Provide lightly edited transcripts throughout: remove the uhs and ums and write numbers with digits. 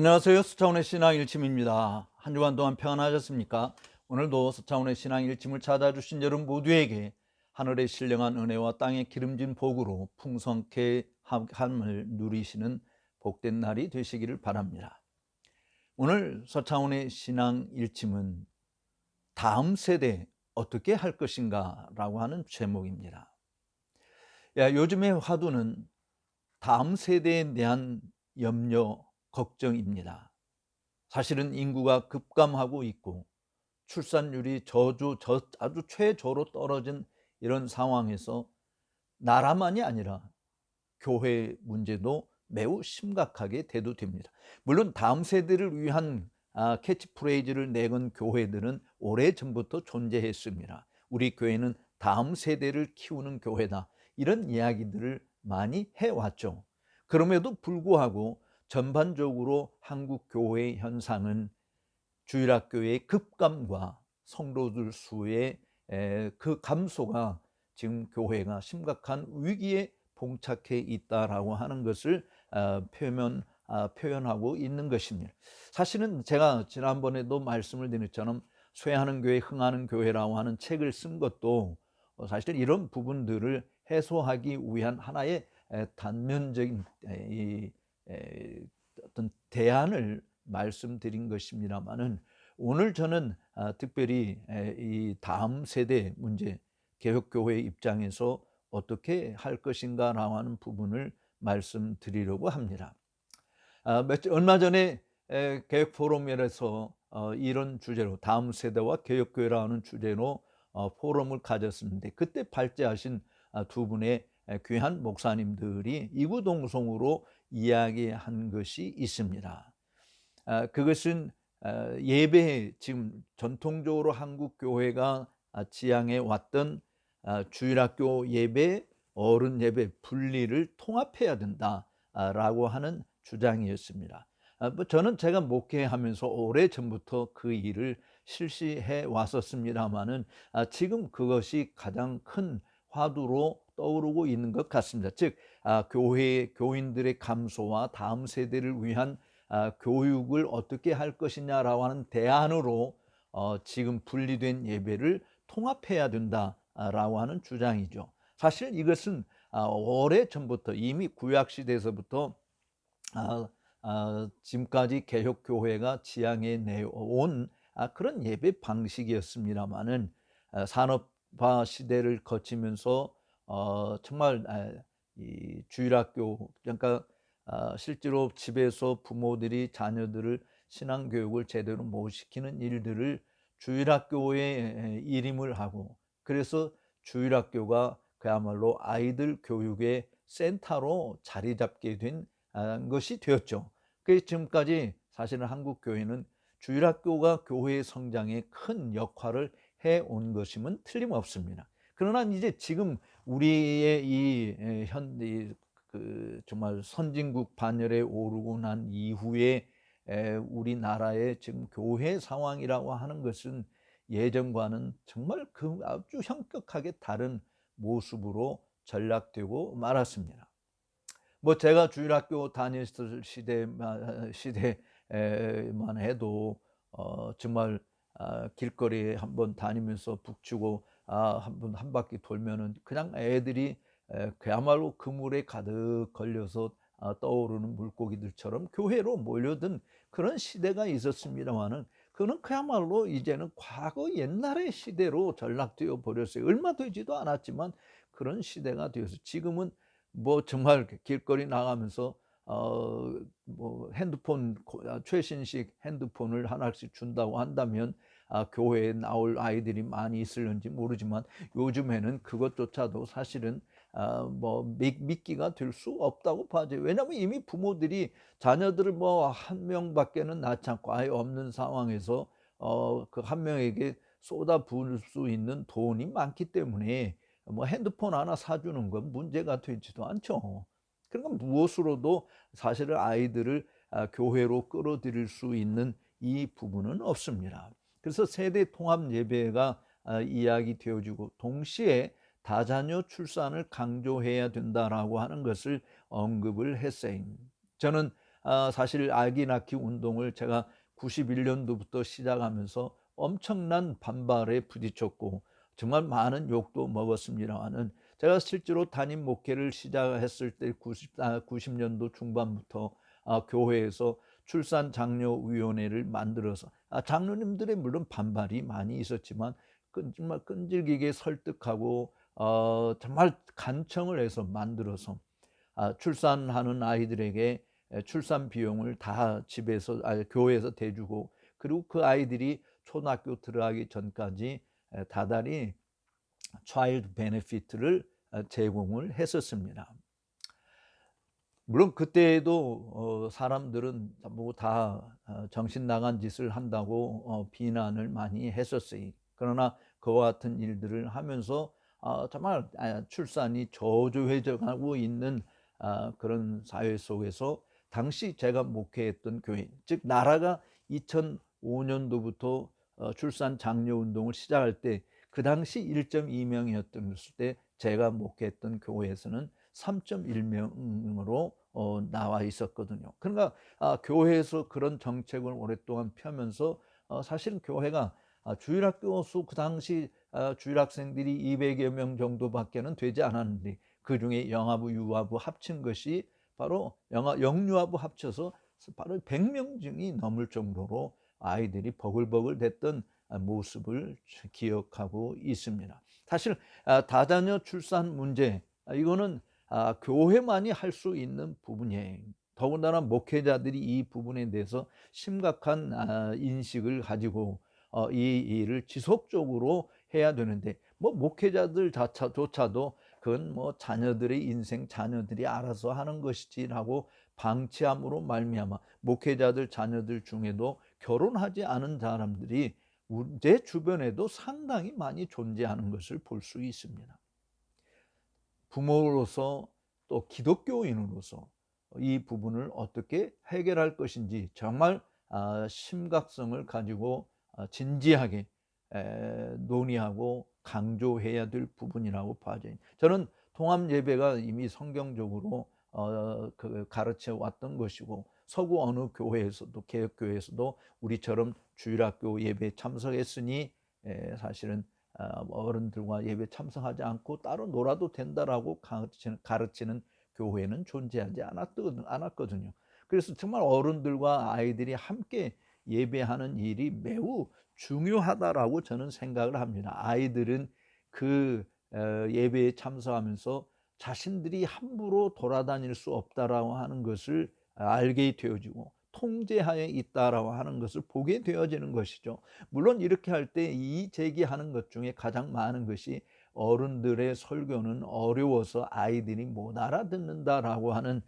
안녕하세요. 서차원의 신앙 일침입니다. 한 주간 동안 평안하셨습니까? 오늘도 서차원의 신앙 일침을 찾아주신 여러분 모두에게 하늘의 신령한 은혜와 땅의 기름진 복으로 풍성케 함을 누리시는 복된 날이 되시기를 바랍니다. 오늘 서차원의 신앙 일침은 다음 세대 어떻게 할 것인가 라고 하는 제목입니다. 요즘의 화두는 다음 세대에 대한 염려, 걱정입니다. 사실은 인구가 급감하고 있고 출산율이 아주 최저로 떨어진 이런 상황에서 나라만이 아니라 교회 문제도 매우 심각하게 대두됩니다. 물론 다음 세대를 위한 캐치프레이즈를 내건 교회들은 오래전부터 존재했습니다. 우리 교회는 다음 세대를 키우는 교회다, 이런 이야기들을 많이 해왔죠. 그럼에도 불구하고 전반적으로 한국 교회의 현상은 주일학교의 급감과 성도들 수의 그 감소가 지금 교회가 심각한 위기에 봉착해 있다라고 하는 것을 표현하고 있는 것입니다. 사실은 제가 지난번에도 말씀을 드린 것처럼 쇠하는 교회, 흥하는 교회라고 하는 책을 쓴 것도 사실 이런 부분들을 해소하기 위한 하나의 단면적인 어떤 대안을 말씀드린 것입니다만은, 오늘 저는 특별히 이 다음 세대 문제, 개혁교회의 입장에서 어떻게 할 것인가라고 하는 부분을 말씀드리려고 합니다. 얼마 전에 개혁 포럼에서 이런 주제로 다음 세대와 개혁교회라는 주제로 포럼을 가졌었는데, 그때 발제하신 두 분의 귀한 목사님들이 이구동성으로 이야기한 것이 있습니다. 그것은 예배, 지금 전통적으로 한국 교회가 지향해 왔던 주일학교 예배, 어른 예배 분리를 통합해야 된다라고 하는 주장이었습니다. 저는 제가 목회하면서 오래전부터 그 일을 실시해 왔었습니다마는 지금 그것이 가장 큰 화두로 떠오르고 있는 것 같습니다. 즉 교회 교인들의 감소와 다음 세대를 위한 교육을 어떻게 할 것이냐라고 하는 대안으로 지금 분리된 예배를 통합해야 된다라고 하는 주장이죠. 사실 이것은 오래전부터, 이미 구약시대에서부터 지금까지 개혁교회가 지향해 내온 그런 예배 방식이었습니다마는 산업화 시대를 거치면서 정말 이 주일학교, 그러니까 실제로 집에서 부모들이 자녀들을 신앙교육을 제대로 못 시키는 일들을 주일학교에 일임을 하고, 그래서 주일학교가 그야말로 아이들 교육의 센터로 자리 잡게 된 것이 되었죠. 그래서 지금까지 사실은 한국 교회는 주일학교가 교회의 성장에 큰 역할을 해온 것임은 틀림없습니다. 그러나 이제 지금 우리의 정말 선진국 반열에 오르고 난 이후에 우리나라의 지금 교회 상황이라고 하는 것은 예전과는 정말 아주 현격하게 다른 모습으로 전락되고 말았습니다. 제가 주일학교 다녔을 시대만 해도 정말 길거리에 한번 다니면서 북치고 한 바퀴 돌면은 그냥 애들이 그야말로 그물에 가득 걸려서 떠오르는 물고기들처럼 교회로 몰려든 그런 시대가 있었습니다만은, 그는 그야말로 이제는 과거 옛날의 시대로 전락되어 버렸어요. 얼마 되지도 않았지만 그런 시대가 되어서 지금은 정말 길거리 나가면서 핸드폰, 최신식 핸드폰을 하나씩 준다고 한다면 교회에 나올 아이들이 많이 있을는지 모르지만, 요즘에는 그것조차도 사실은 믿기가 될 수 없다고 봐야죠. 왜냐하면 이미 부모들이 자녀들을 한 명밖에는 낳지 않고 아예 없는 상황에서 그 한 명에게 쏟아 부을 수 있는 돈이 많기 때문에 핸드폰 하나 사주는 건 문제가 되지도 않죠. 그러니까 무엇으로도 사실은 아이들을 교회로 끌어들일 수 있는 이 부분은 없습니다. 그래서 세대 통합 예배가 이야기되어지고, 동시에 다자녀 출산을 강조해야 된다라고 하는 것을 언급을 했어요. 저는 사실 아기 낳기 운동을 제가 91년도부터 시작하면서 엄청난 반발에 부딪혔고 정말 많은 욕도 먹었습니다마는, 제가 실제로 담임 목회를 시작했을 때 90년도 중반부터 교회에서 출산 장려 위원회를 만들어서 장로님들의 물론 반발이 많이 있었지만 정말 끈질기게 설득하고 정말 간청을 해서 만들어서 출산하는 아이들에게 출산 비용을 다 집에서 교회에서 대주고, 그리고 그 아이들이 초등학교 들어가기 전까지 다달이 차일드 베네피트를 제공을 했었습니다. 물론 그때에도 사람들은 뭐 다 정신 나간 짓을 한다고 비난을 많이 했었어요. 그러나 그와 같은 일들을 하면서 정말 출산이 저조해져가고 있는 그런 사회 속에서 당시 제가 목회했던 교회, 즉 나라가 2005년도부터 출산 장려 운동을 시작할 때 그 당시 1.2명이었던 때 제가 목회했던 교회에서는 3.1명으로 나와 있었거든요. 그러니까 교회에서 그런 정책을 오랫동안 펴면서 사실은 교회가 주일학교 수 그 당시 주일학생들이 200여 명 정도밖에는 되지 않았는데, 그중에 영아부 유아부 합친 것이 바로 영유아부 합쳐서 바로 100명이 넘을 정도로 아이들이 버글버글 됐던 모습을 기억하고 있습니다. 사실 다자녀 출산 문제, 이거는 교회만이 할 수 있는 부분이에요. 더군다나 목회자들이 이 부분에 대해서 심각한 인식을 가지고 이 일을 지속적으로 해야 되는데, 뭐 목회자들 조차도 그건 뭐 자녀들의 인생 자녀들이 알아서 하는 것이지라고 방치함으로 말미암아 목회자들 자녀들 중에도 결혼하지 않은 사람들이 제 주변에도 상당히 많이 존재하는 것을 볼 수 있습니다. 부모로서 또 기독교인으로서 이 부분을 어떻게 해결할 것인지 정말 심각성을 가지고 진지하게 논의하고 강조해야 될 부분이라고 봐져요. 저는 통합 예배가 이미 성경적으로 가르쳐 왔던 것이고, 서구 어느 교회에서도 개혁교회에서도 우리처럼 주일학교 예배 참석했으니 사실은 어른들과 예배 참석하지 않고 따로 놀아도 된다라고 가르치는 교회는 존재하지 않았거든요. 그래서 정말 어른들과 아이들이 함께 예배하는 일이 매우 중요하다라고 저는 생각을 합니다. 아이들은 그 예배에 참석하면서 자신들이 함부로 돌아다닐 수 없다라고 하는 것을 알게 되어지고 통제하에 있다라고 하는 것을 보게 되어지는 것이죠. 물론 이렇게 할 때 이 제기하는 것 중에 가장 많은 것이 어른들의 설교는 어려워서 아이들이 못 알아듣는다라고 하는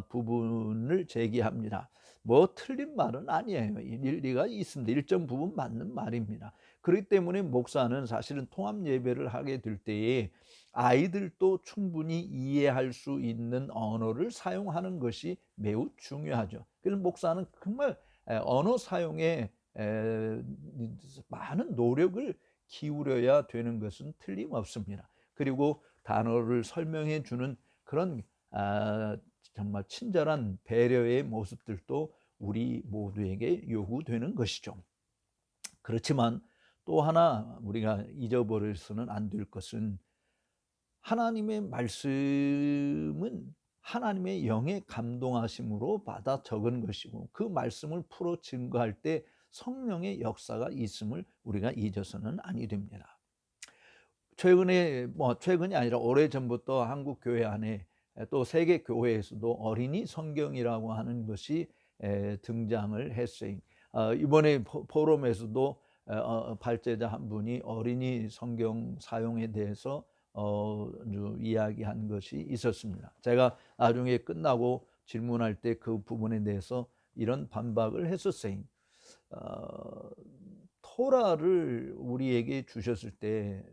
부분을 제기합니다. 뭐 틀린 말은 아니에요. 일리가 있습니다. 일정 부분 맞는 말입니다. 그렇기 때문에 목사는 사실은 통합 예배를 하게 될 때에 아이들도 충분히 이해할 수 있는 언어를 사용하는 것이 매우 중요하죠. 그래서 목사는 정말 언어 사용에 많은 노력을 기울여야 되는 것은 틀림없습니다. 그리고 단어를 설명해 주는 그런 정말 친절한 배려의 모습들도 우리 모두에게 요구되는 것이죠. 그렇지만 또 하나 우리가 잊어버려서는 안 될 것은, 하나님의 말씀은 하나님의 영의 감동하심으로 받아 적은 것이고, 그 말씀을 풀어 증거할 때 성령의 역사가 있음을 우리가 잊어서는 아니 됩니다. 최근이 아니라 오래전부터 한국 교회 안에 또 세계 교회에서도 어린이 성경이라고 하는 것이 등장을 했어요. 이번에 포럼에서도 발제자 한 분이 어린이 성경 사용에 대해서 이야기한 것이 있었습니다. 제가 나중에 끝나고 질문할 때 그 부분에 대해서 이런 반박을 했었어요. 토라를 우리에게 주셨을 때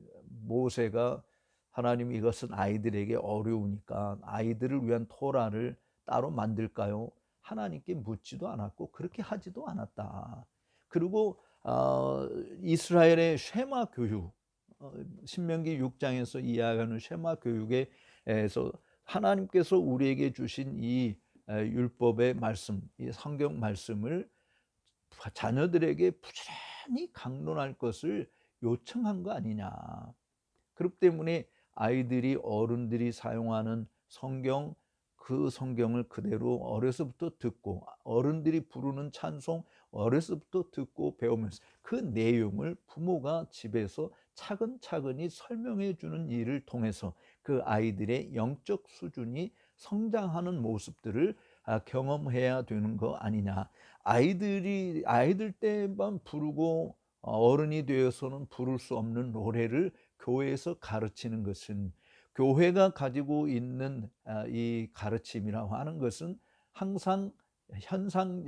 모세가 하나님 이것은 아이들에게 어려우니까 아이들을 위한 토라를 따로 만들까요? 하나님께 묻지도 않았고 그렇게 하지도 않았다. 그리고 이스라엘의 쉐마 교육, 신명기 6장에서 이야기하는 쉐마 교육에서 하나님께서 우리에게 주신 이 율법의 말씀, 이 성경 말씀을 자녀들에게 부지런히 강론할 것을 요청한 거 아니냐. 그렇기 때문에 아이들이 어른들이 사용하는 성경, 그 성경을 그대로 어려서부터 듣고, 어른들이 부르는 찬송 어려서부터 듣고 배우면서 그 내용을 부모가 집에서 차근차근히 설명해 주는 일을 통해서 그 아이들의 영적 수준이 성장하는 모습들을 경험해야 되는 거 아니냐. 아이들 때만 부르고 어른이 되어서는 부를 수 없는 노래를 교회에서 가르치는 것은, 교회가 가지고 있는 이 가르침이라고 하는 것은 항상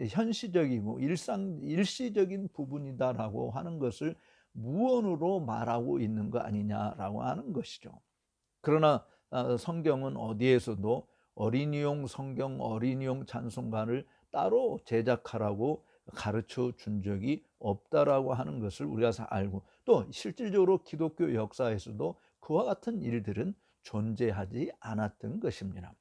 현시적이고 일시적인 부분이다라고 하는 것을 무언으로 말하고 있는 거 아니냐라고 하는 것이죠. 그러나 성경은 어디에서도 어린이용 성경, 어린이용 찬송가를 따로 제작하라고 가르쳐 준 적이 없다라고 하는 것을 우리가 알고, 또 실질적으로 기독교 역사에서도 그와 같은 일들은 존재하지 않았던 것입니다.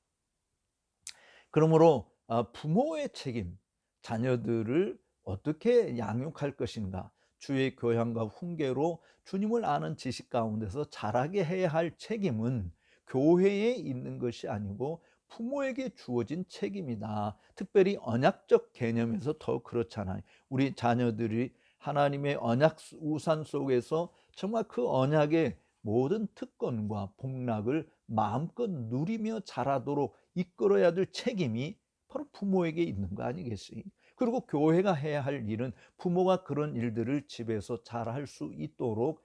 그러므로 부모의 책임, 자녀들을 어떻게 양육할 것인가, 주의 교양과 훈계로 주님을 아는 지식 가운데서 자라게 해야 할 책임은 교회에 있는 것이 아니고 부모에게 주어진 책임이다. 특별히 언약적 개념에서 더 그렇잖아요. 우리 자녀들이 하나님의 언약 우산 속에서 정말 그 언약의 모든 특권과 복락을 마음껏 누리며 자라도록 이끌어야 될 책임이 바로 부모에게 있는 거 아니겠어요? 그리고 교회가 해야 할 일은 부모가 그런 일들을 집에서 잘할 수 있도록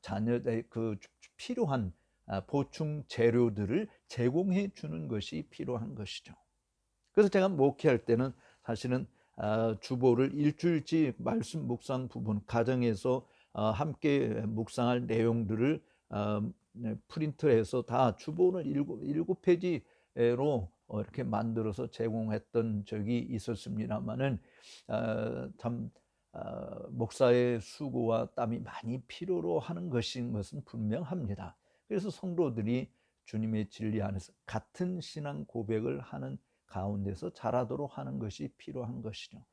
자녀의 그 필요한 보충 재료들을 제공해 주는 것이 필요한 것이죠. 그래서 제가 목회할 때는 사실은 주보를 일주일치 말씀 묵상 부분, 가정에서 함께 묵상할 내용들을 프린트해서 다 주보를 일곱 페이지로 이렇게 만들어서 제공했던 적이 있었습니다만은 참 목사의 수고와 땀이 많이 필요로 하는 것인 것은 분명합니다. 그래서 성도들이 주님의 진리 안에서 같은 신앙 고백을 하는 가운데서 자라도록 하는 것이 필요한 것이죠.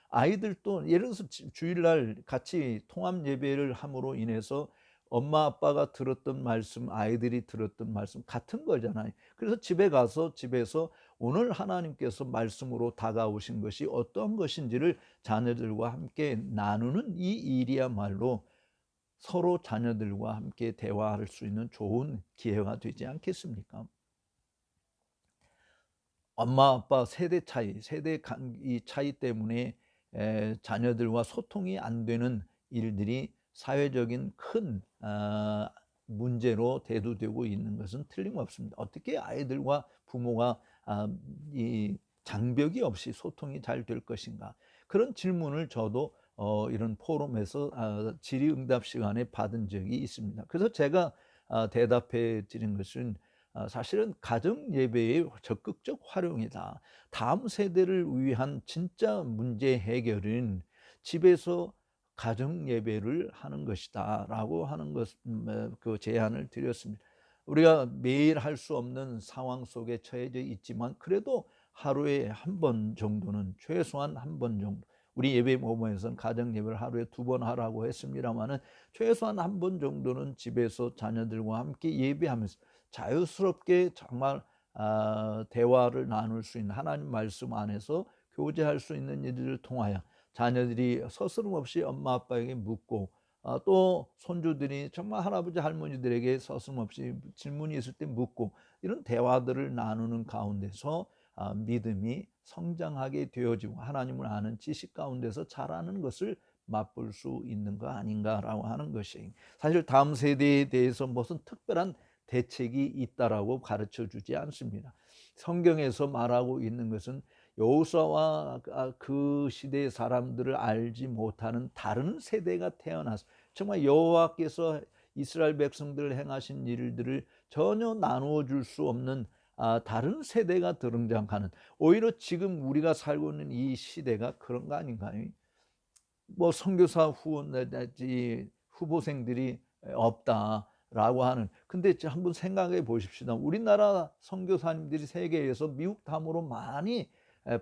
아이들도 예를 들어서 주일날 같이 통합 예배를 함으로 인해서 엄마 아빠가 들었던 말씀, 아이들이 들었던 말씀 같은 거잖아요. 그래서 집에 가서 집에서 오늘 하나님께서 말씀으로 다가오신 것이 어떤 것인지를 자녀들과 함께 나누는 이 일이야말로 서로 자녀들과 함께 대화할 수 있는 좋은 기회가 되지 않겠습니까? 엄마 아빠 세대 차이, 이 차이 때문에 자녀들과 소통이 안 되는 일들이 사회적인 큰 문제로 대두되고 있는 것은 틀림없습니다. 어떻게 아이들과 부모가 이 장벽이 없이 소통이 잘 될 것인가, 그런 질문을 저도 이런 포럼에서 질의응답 시간에 받은 적이 있습니다. 그래서 제가 대답해 드린 것은 사실은 가정 예배의 적극적 활용이다. 다음 세대를 위한 진짜 문제 해결은 집에서 가정 예배를 하는 것이다라고 하는 그 제안을 드렸습니다. 우리가 매일 할 수 없는 상황 속에 처해져 있지만 그래도 하루에 한 번 정도는, 최소한 한 번 정도, 우리 예배 모임에서는 가정 예배를 하루에 2번 하라고 했습니다만은 최소한 한 번 정도는 집에서 자녀들과 함께 예배하면서 자유스럽게 정말 대화를 나눌 수 있는, 하나님 말씀 안에서 교제할 수 있는 일들을 통하여 자녀들이 서스럼 없이 엄마 아빠에게 묻고, 또 손주들이 정말 할아버지 할머니들에게 서스럼 없이 질문이 있을 때 묻고, 이런 대화들을 나누는 가운데서 믿음이 성장하게 되어지고 하나님을 아는 지식 가운데서 자라는 것을 맛볼 수 있는 거 아닌가라고 하는 것이, 사실 다음 세대에 대해서 무슨 특별한 대책이 있다라고 가르쳐 주지 않습니다. 성경에서 말하고 있는 것은 여호수아와 그 시대의 사람들을 알지 못하는 다른 세대가 태어나서 정말 여호와께서 이스라엘 백성들을 행하신 일들을 전혀 나누어 줄 수 없는 다른 세대가 등장하는, 오히려 지금 우리가 살고 있는 이 시대가 그런 거 아닌가요? 뭐 선교사 후원 내지 후보생들이 없다라고 하는, 근데 한번 생각해 보십시다. 우리나라 선교사님들이 세계에서 미국 다음으로 많이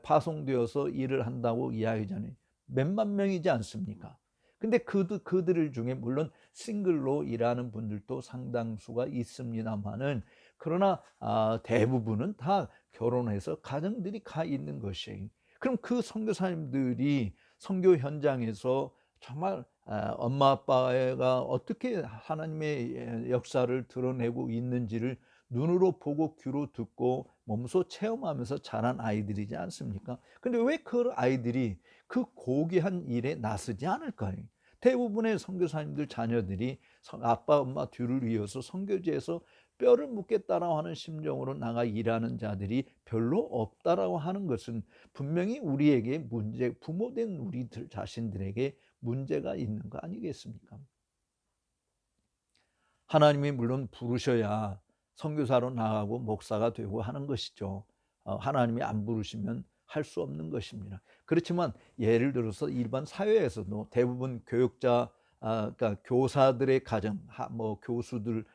파송되어서 일을 한다고 이야기하잖아요. 몇만 명이지 않습니까? 근데 그들 중에 물론 싱글로 일하는 분들도 상당수가 있습니다만은, 그러나 대부분은 다 결혼해서 가정들이 가 있는 것이에요. 그럼 그 선교사님들이 선교 현장에서 정말 엄마 아빠가 어떻게 하나님의 역사를 드러내고 있는지를 눈으로 보고 귀로 듣고 몸소 체험하면서 자란 아이들이지 않습니까? 근데 왜 그 아이들이 그 고귀한 일에 나서지 않을까요? 대부분의 선교사님들 자녀들이 아빠 엄마 뒤를 이어서 선교지에서 뼈를 묻겠다라고 하는 심정으로 나가 일하는 자들이 별로 없다라고 하는 것은 분명히 우리에게 부모된 우리들 자신들에게 문제가 있는 거 아니겠습니까? 하나님이 물론 부르셔야 선교사로 나가고 목사가 되고 하는 것이죠. 하나님이 안 부르시면 할 수 없는 것입니다. 그렇지만 예를 들어서 일반 사회에서도 대부분 교육자, 그러니까 교사들의 가정, 뭐 교수들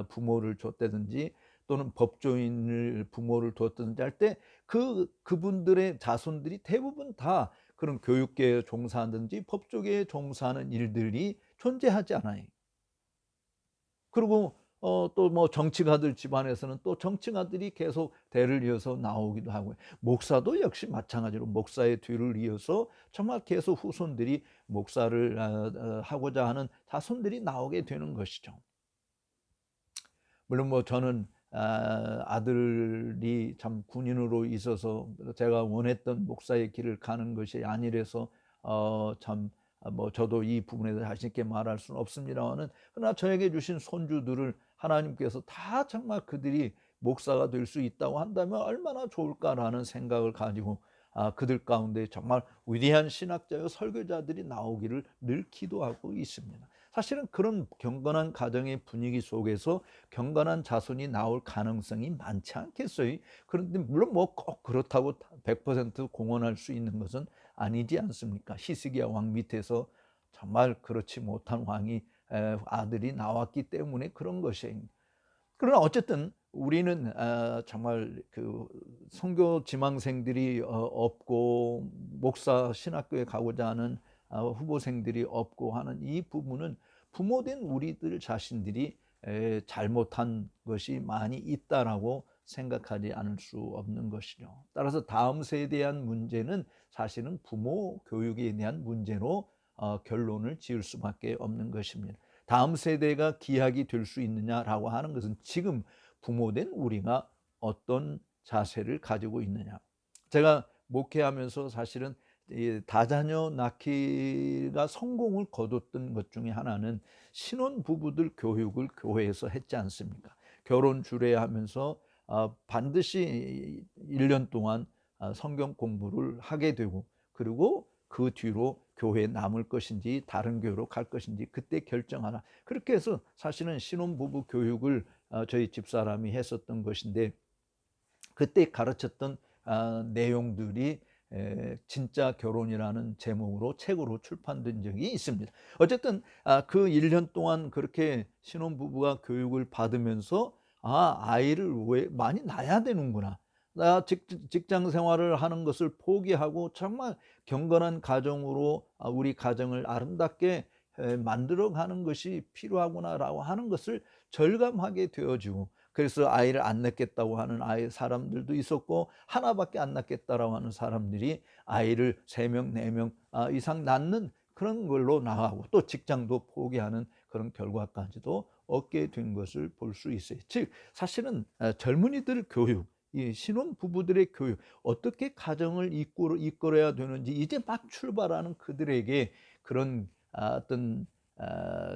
부모를 뒀다든지 또는 법조인을 부모를 뒀든지 할 때 그분들의 자손들이 대부분 다 그런 교육계에 종사하든지 법조계에 종사하는 일들이 존재하지 않아요. 그리고 또 뭐 정치가들 집안에서는 또 정치가들이 계속 대를 이어서 나오기도 하고요. 목사도 역시 마찬가지로 목사의 뒤를 이어서 정말 계속 후손들이 목사를 하고자 하는 자손들이 나오게 되는 것이죠. 물론 뭐 저는 아들이 참 군인으로 있어서 제가 원했던 목사의 길을 가는 것이 아니라서 참 뭐 저도 이 부분에 대해서 자신 있게 말할 수는 없습니다만은, 그러나 저에게 주신 손주들을 하나님께서 다 정말 그들이 목사가 될 수 있다고 한다면 얼마나 좋을까라는 생각을 가지고 그들 가운데 정말 위대한 신학자여 설교자들이 나오기를 늘 기도하고 있습니다. 사실은 그런 경건한 가정의 분위기 속에서 경건한 자손이 나올 가능성이 많지 않겠어요. 그런데 물론 뭐 꼭 그렇다고 100% 공언할 수 있는 것은 아니지 않습니까? 히스기야 왕 밑에서 정말 그렇지 못한 왕이 아들이 나왔기 때문에 그런 것이에요. 그러나 어쨌든 우리는 정말 그 선교 지망생들이 없고 목사 신학교에 가고자 하는 후보생들이 없고 하는 이 부분은 부모된 우리들 자신들이 잘못한 것이 많이 있다라고 생각하지 않을 수 없는 것이죠. 따라서 다음 세대에 대한 문제는 사실은 부모 교육에 대한 문제로 결론을 지을 수밖에 없는 것입니다. 다음 세대가 기약이 될 수 있느냐라고 하는 것은 지금 부모된 우리가 어떤 자세를 가지고 있느냐. 제가 목회하면서 사실은 다자녀 낳기가 성공을 거뒀던 것 중에 하나는 신혼 부부들 교육을 교회에서 했지 않습니까? 결혼 주례하면서 반드시 1년 동안 성경 공부를 하게 되고, 그리고 그 뒤로 교회에 남을 것인지 다른 교회로 갈 것인지 그때 결정하라. 그렇게 해서 사실은 신혼부부 교육을 저희 집사람이 했었던 것인데, 그때 가르쳤던 내용들이 진짜 결혼이라는 제목으로 책으로 출판된 적이 있습니다. 어쨌든 그 1년 동안 그렇게 신혼부부가 교육을 받으면서 아이를 왜 많이 낳아야 되는구나, 나 직장 생활을 하는 것을 포기하고 정말 경건한 가정으로 우리 가정을 아름답게 만들어가는 것이 필요하구나라고 하는 것을 절감하게 되어지고, 그래서 아이를 안 낳겠다고 하는 사람들도 있었고, 하나밖에 안 낳겠다라고 하는 사람들이 아이를 3명, 4명 이상 낳는 그런 걸로 나가고, 또 직장도 포기하는 그런 결과까지도 얻게 된 것을 볼 수 있어요. 즉 사실은 젊은이들 교육, 이 신혼 부부들의 교육, 어떻게 가정을 이끌어야 되는지 이제 막 출발하는 그들에게 그런 어떤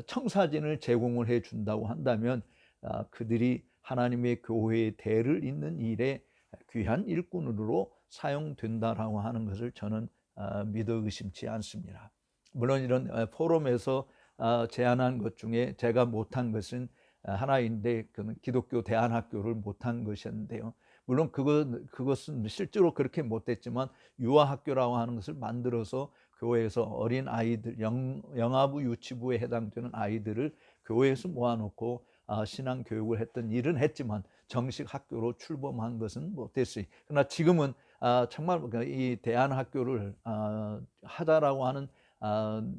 청사진을 제공을 해 준다고 한다면 그들이 하나님의 교회의 대를 잇는 일에 귀한 일꾼으로 사용된다라고 하는 것을 저는 믿어 의심치 않습니다. 물론 이런 포럼에서 제안한 것 중에 제가 못한 것은 하나인데, 그는 기독교 대안학교를 못한 것이었는데요. 물론 그것은 실제로 그렇게 못했지만 유아학교라고 하는 것을 만들어서 교회에서 어린 아이들, 영아부 유치부에 해당되는 아이들을 교회에서 모아놓고 신앙 교육을 했던 일은 했지만 정식 학교로 출범한 것은 못했어요. 그러나 지금은 정말 이 대안학교를 하자라고 하는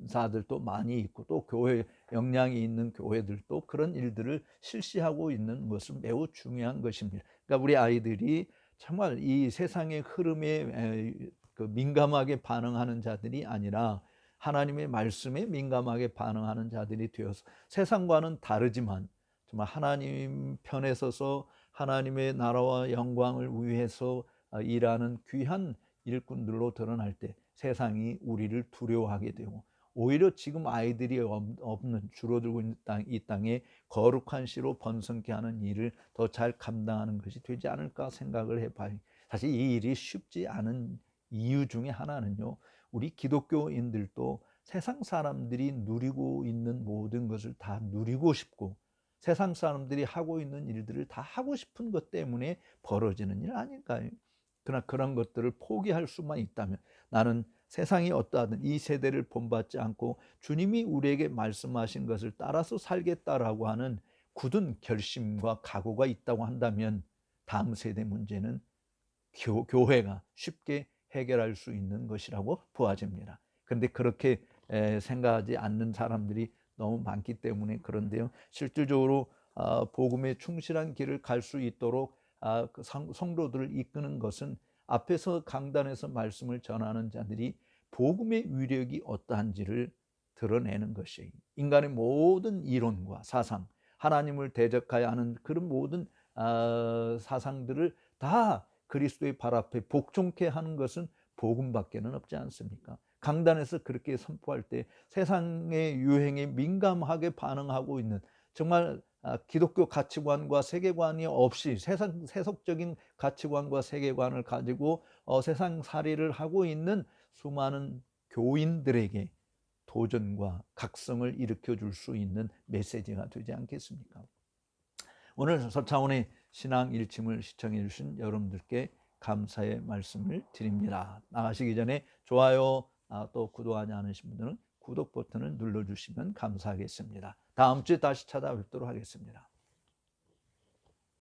자들도 많이 있고, 또 교회 역량이 있는 교회들도 그런 일들을 실시하고 있는 것은 매우 중요한 것입니다. 그러니까 우리 아이들이 정말 이 세상의 흐름에 민감하게 반응하는 자들이 아니라 하나님의 말씀에 민감하게 반응하는 자들이 되어서 세상과는 다르지만 정말 하나님 편에 서서 하나님의 나라와 영광을 위해서 일하는 귀한 일꾼들로 드러날 때 세상이 우리를 두려워하게 되고, 오히려 지금 아이들이 없는 줄어들고 있는 이 땅에 거룩한 씨로 번성케 하는 일을 더 잘 감당하는 것이 되지 않을까 생각을 해봐요. 사실 이 일이 쉽지 않은 이유 중에 하나는요, 우리 기독교인들도 세상 사람들이 누리고 있는 모든 것을 다 누리고 싶고, 세상 사람들이 하고 있는 일들을 다 하고 싶은 것 때문에 벌어지는 일 아닐까요? 그러나 그런 것들을 포기할 수만 있다면, 나는 세상이 어떠하든 이 세대를 본받지 않고 주님이 우리에게 말씀하신 것을 따라서 살겠다라고 하는 굳은 결심과 각오가 있다고 한다면, 다음 세대 문제는 교회가 쉽게 해결할 수 있는 것이라고 보아집니다. 그런데 그렇게 생각하지 않는 사람들이 너무 많기 때문에 그런데요, 실질적으로 복음에 충실한 길을 갈 수 있도록 그 성도들을 이끄는 것은 앞에서 강단에서 말씀을 전하는 자들이 복음의 위력이 어떠한지를 드러내는 것이에요. 인간의 모든 이론과 사상, 하나님을 대적하여 하는 그런 모든 사상들을 다 그리스도의 발 앞에 복종케 하는 것은 복음밖에는 없지 않습니까? 강단에서 그렇게 선포할 때 세상의 유행에 민감하게 반응하고 있는, 정말 기독교 가치관과 세계관이 없이 세속적인 가치관과 세계관을 가지고 세상살이를 하고 있는 수많은 교인들에게 도전과 각성을 일으켜줄 수 있는 메시지가 되지 않겠습니까? 오늘 서차원의 신앙 일침을 시청해 주신 여러분들께 감사의 말씀을 드립니다. 나가시기 전에 좋아요, 또 구독하지 않으신 분들은 구독 버튼을 눌러주시면 감사하겠습니다. 다음 주에 다시 찾아뵙도록 하겠습니다.